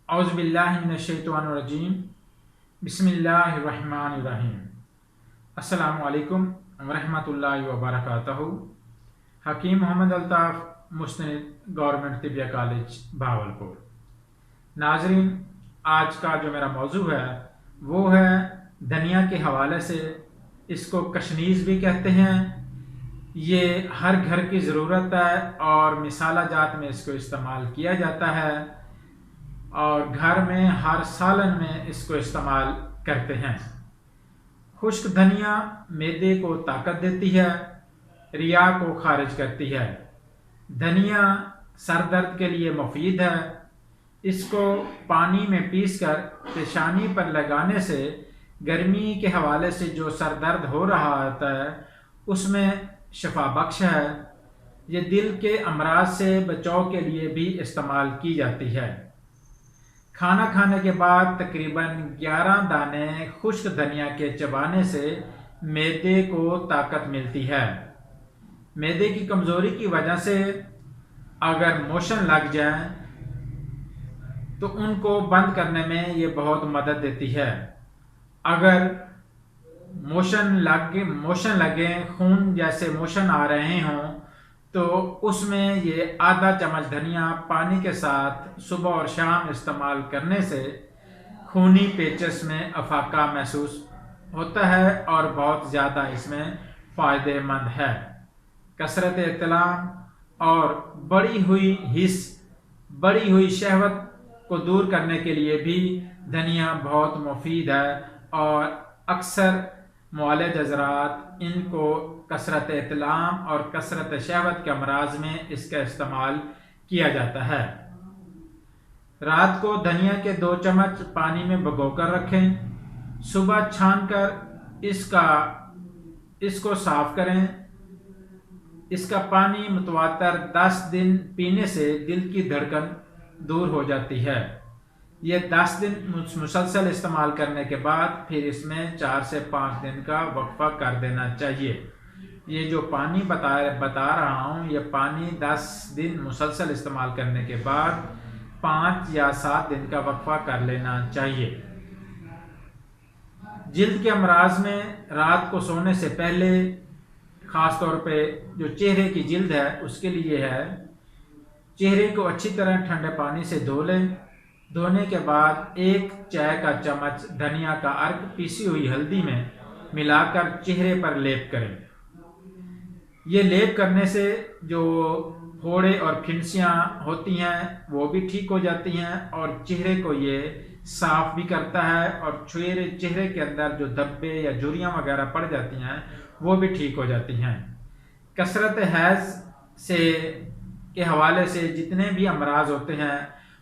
اعوذ باللہ من الشیطان الرجیم بسم اللہ الرحمن الرحیم۔ السلام علیکم ورحمۃ اللہ وبرکاتہ۔ حکیم محمد الطاف، مستند گورنمنٹ طبیہ کالج بہاولپور۔ ناظرین، آج کا جو میرا موضوع ہے وہ ہے دھنیا کے حوالے سے۔ اس کو کشنیز بھی کہتے ہیں۔ یہ ہر گھر کی ضرورت ہے اور مسالہ جات میں اس کو استعمال کیا جاتا ہے، اور گھر میں ہر سالن میں اس کو استعمال کرتے ہیں۔ خشک دھنیا معدے کو طاقت دیتی ہے، ریا کو خارج کرتی ہے۔ دھنیا سر درد کے لیے مفید ہے۔ اس کو پانی میں پیس کر پیشانی پر لگانے سے گرمی کے حوالے سے جو سر درد ہو رہا ہوتا ہے اس میں شفا بخش ہے۔ یہ دل کے امراض سے بچاؤ کے لیے بھی استعمال کی جاتی ہے۔ کھانا کھانے کے بعد تقریباً 11 دانے خشک دھنیا کے چبانے سے معدے کو طاقت ملتی ہے۔ معدے کی کمزوری کی وجہ سے اگر موشن لگ جائیں تو ان کو بند کرنے میں یہ بہت مدد دیتی ہے۔ اگر موشن لگے، خون جیسے موشن آ رہے ہوں تو اس میں یہ آدھا چمچ دھنیا پانی کے ساتھ صبح اور شام استعمال کرنے سے خونی پیچش میں افاقہ محسوس ہوتا ہے اور بہت زیادہ اس میں فائدہ مند ہے۔ کثرت احتلام اور بڑی ہوئی شہوت کو دور کرنے کے لیے بھی دھنیا بہت مفید ہے، اور اکثر معالج حضرات ان کو کثرت احتلام اور کثرت شہوت کے امراض میں اس کا استعمال کیا جاتا ہے۔ رات کو دھنیا کے 2 چمچ پانی میں بھگو کر رکھیں، صبح چھان کر اس کو صاف کریں۔ اس کا پانی متواتر 10 دن پینے سے دل کی دھڑکن دور ہو جاتی ہے۔ یہ 10 دن مسلسل استعمال کرنے کے بعد پھر اس میں 4 سے 5 دن کا وقفہ کر دینا چاہیے۔ یہ جو پانی بتا رہا ہوں، یہ پانی 10 دن مسلسل استعمال کرنے کے بعد 5 یا 7 دن کا وقفہ کر لینا چاہیے۔ جلد کے امراض میں رات کو سونے سے پہلے، خاص طور پہ جو چہرے کی جلد ہے اس کے لیے ہے، چہرے کو اچھی طرح ٹھنڈے پانی سے دھو لیں۔ دھونے کے بعد 1 چائے کا چمچ دھنیا کا عرق پیسی ہوئی ہلدی میں ملا کر چہرے پر لیپ کریں۔ یہ لیپ کرنے سے جو پھوڑے اور پھنسیاں ہوتی ہیں وہ بھی ٹھیک ہو جاتی ہیں، اور چہرے کو یہ صاف بھی کرتا ہے، اور چہرے کے اندر جو دھبے یا جھریاں وغیرہ پڑ جاتی ہیں وہ بھی ٹھیک ہو جاتی ہیں۔ کثرت حیض کے حوالے سے جتنے بھی امراض ہوتے ہیں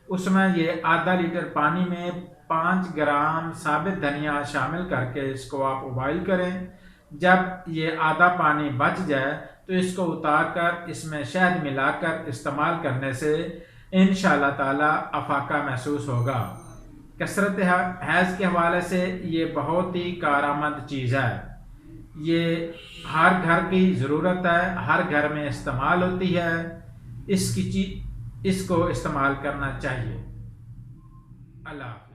اس میں یہ آدھا لیٹر پانی میں 5 گرام ثابت دھنیا شامل کر کے اس کو آپ ابائل کریں۔ جب یہ آدھا پانی بچ جائے تو اس کو اتار کر اس میں شہد ملا کر استعمال کرنے سے انشاءاللہ تعالی افاقہ محسوس ہوگا۔ کثرت حیض کے حوالے سے یہ بہت ہی کارآمد چیز ہے۔ یہ ہر گھر کی ضرورت ہے، ہر گھر میں استعمال ہوتی ہے۔ اس کو استعمال کرنا چاہیے۔ اللہ حافظ۔